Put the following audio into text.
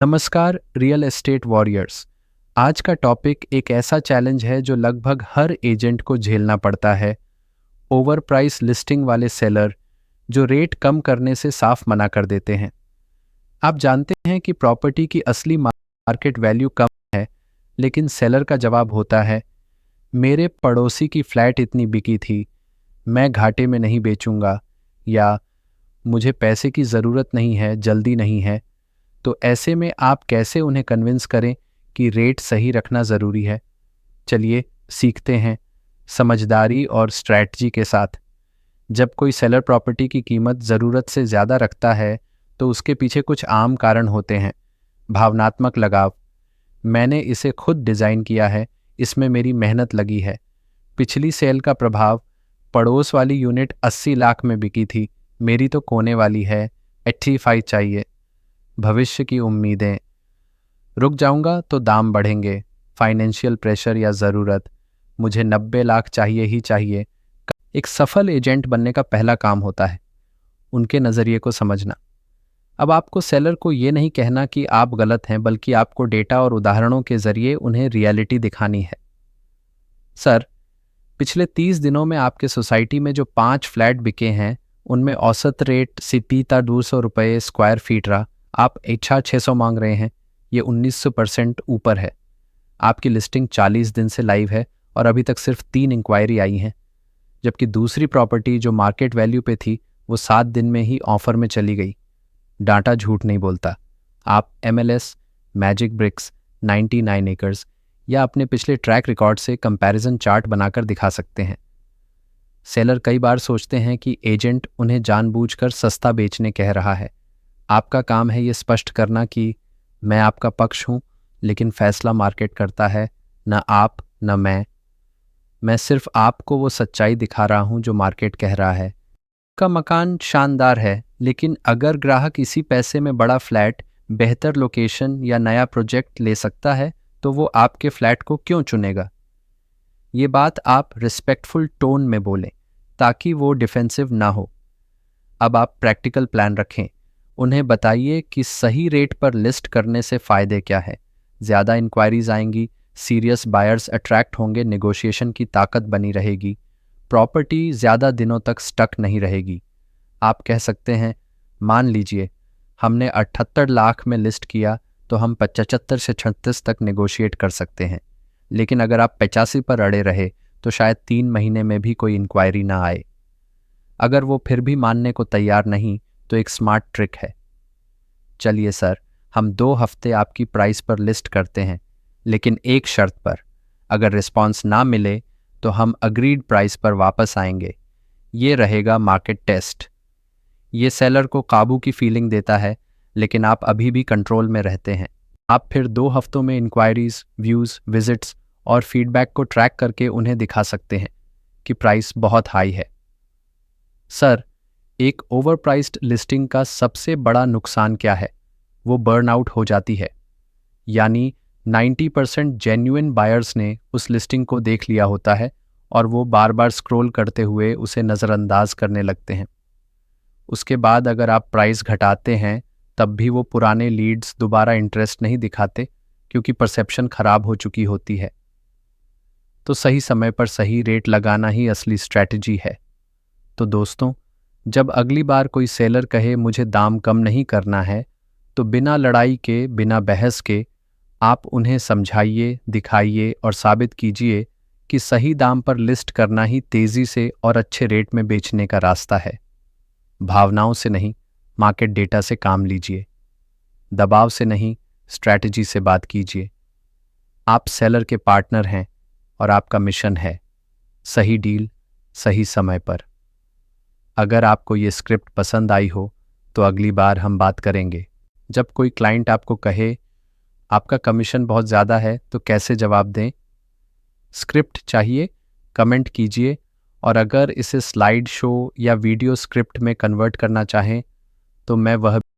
नमस्कार real estate warriors. आज का टॉपिक एक ऐसा चैलेंज है जो लगभग हर एजेंट को झेलना पड़ता है। ओवर प्राइस लिस्टिंग वाले सेलर जो रेट कम करने से साफ मना कर देते हैं। आप जानते हैं कि प्रॉपर्टी की असली मार्केट वैल्यू कम है, लेकिन सेलर का जवाब होता है, मेरे पड़ोसी की फ्लैट इतनी बिकी थी, मैं घाटे में नहीं बेचूंगा, या मुझे पैसे की ज़रूरत नहीं है, जल्दी नहीं है। तो ऐसे में आप कैसे उन्हें कन्विंस करें कि रेट सही रखना ज़रूरी है? चलिए सीखते हैं समझदारी और स्ट्रैटेजी के साथ। जब कोई सेलर प्रॉपर्टी की कीमत ज़रूरत से ज़्यादा रखता है तो उसके पीछे कुछ आम कारण होते हैं। भावनात्मक लगाव, मैंने इसे खुद डिज़ाइन किया है, इसमें मेरी मेहनत लगी है। पिछली सेल का प्रभाव, पड़ोस वाली यूनिट 80 लाख में बिकी थी, मेरी तो कोने वाली है, 85 चाहिए। भविष्य की उम्मीदें, रुक जाऊंगा तो दाम बढ़ेंगे। फाइनेंशियल प्रेशर या ज़रूरत, मुझे 90 लाख चाहिए ही चाहिए। एक सफल एजेंट बनने का पहला काम होता है उनके नज़रिए को समझना। अब आपको सेलर को ये नहीं कहना कि आप गलत हैं, बल्कि आपको डेटा और उदाहरणों के ज़रिए उन्हें रियलिटी दिखानी है। सर, पिछले 30 दिनों में आपके सोसाइटी में जो 5 फ्लैट बिके हैं, उनमें औसत रेट सिटी था 200 रुपये स्क्वायर फीट रहा, आप 600 मांग रहे हैं, ये 1900% ऊपर है। आपकी लिस्टिंग 40 दिन से लाइव है और अभी तक सिर्फ 3 इंक्वायरी आई हैं, जबकि दूसरी प्रॉपर्टी जो मार्केट वैल्यू पे थी वो 7 दिन में ही ऑफर में चली गई। डाटा झूठ नहीं बोलता। आप MLS, मैजिक ब्रिक्स, 99 एकर्स या अपने पिछले ट्रैक रिकॉर्ड से कंपैरिजन चार्ट बनाकर दिखा सकते हैं। सेलर कई बार सोचते हैं कि एजेंट उन्हें जानबूझकर सस्ता बेचने कह रहा है। आपका काम है ये स्पष्ट करना कि मैं आपका पक्ष हूँ, लेकिन फैसला मार्केट करता है, न आप न मैं सिर्फ आपको वो सच्चाई दिखा रहा हूँ जो मार्केट कह रहा है। का मकान शानदार है, लेकिन अगर ग्राहक इसी पैसे में बड़ा फ्लैट, बेहतर लोकेशन या नया प्रोजेक्ट ले सकता है, तो वो आपके फ्लैट को क्यों चुनेगा? ये बात आप रिस्पेक्टफुल टोन में बोलें ताकि वो डिफेंसिव ना हो। अब आप प्रैक्टिकल प्लान रखें। उन्हें बताइए कि सही रेट पर लिस्ट करने से फ़ायदे क्या है। ज़्यादा इंक्वायरीज आएंगी, सीरियस बायर्स अट्रैक्ट होंगे, नेगोशिएशन की ताकत बनी रहेगी, प्रॉपर्टी ज़्यादा दिनों तक स्टक नहीं रहेगी। आप कह सकते हैं, मान लीजिए हमने 78 लाख में लिस्ट किया, तो हम 75 से 36 तक नेगोशिएट कर सकते हैं। लेकिन अगर आप 85 पर अड़े रहे तो शायद 3 महीने में भी कोई इंक्वायरी ना आए। अगर वो फिर भी मानने को तैयार नहीं, तो एक स्मार्ट ट्रिक है। चलिए सर, हम 2 हफ्ते आपकी प्राइस पर लिस्ट करते हैं, लेकिन एक शर्त पर, अगर रिस्पॉन्स ना मिले तो हम अग्रीड प्राइस पर वापस आएंगे। ये रहेगा मार्केट टेस्ट। ये सेलर को काबू की फीलिंग देता है, लेकिन आप अभी भी कंट्रोल में रहते हैं। आप फिर 2 हफ्तों में इंक्वायरीज, व्यूज़, विजिट्स और फीडबैक को ट्रैक करके उन्हें दिखा सकते हैं कि प्राइस बहुत हाई है। सर, एक ओवरप्राइस्ड लिस्टिंग का सबसे बड़ा नुकसान क्या है? वो बर्नआउट हो जाती है। यानी 90% जेन्युइन बायर्स ने उस लिस्टिंग को देख लिया होता है और वो बार बार स्क्रॉल करते हुए उसे नज़रअंदाज करने लगते हैं। उसके बाद अगर आप प्राइस घटाते हैं, तब भी वो पुराने लीड्स दोबारा इंटरेस्ट नहीं दिखाते, क्योंकि परसेप्शन खराब हो चुकी होती है। तो सही समय पर सही रेट लगाना ही असली स्ट्रैटेजी है। तो दोस्तों, जब अगली बार कोई सेलर कहे मुझे दाम कम नहीं करना है, तो बिना लड़ाई के, बिना बहस के आप उन्हें समझाइए, दिखाइए और साबित कीजिए कि सही दाम पर लिस्ट करना ही तेज़ी से और अच्छे रेट में बेचने का रास्ता है। भावनाओं से नहीं, मार्केट डेटा से काम लीजिए। दबाव से नहीं, स्ट्रैटेजी से बात कीजिए। आप सेलर के पार्टनर हैं और आपका मिशन है सही डील, सही समय पर। अगर आपको ये स्क्रिप्ट पसंद आई हो, तो अगली बार हम बात करेंगे। जब कोई क्लाइंट आपको कहे आपका कमीशन बहुत ज़्यादा है, तो कैसे जवाब दें? स्क्रिप्ट चाहिए? कमेंट कीजिए, और अगर इसे स्लाइड शो या वीडियो स्क्रिप्ट में कन्वर्ट करना चाहें, तो मैं वह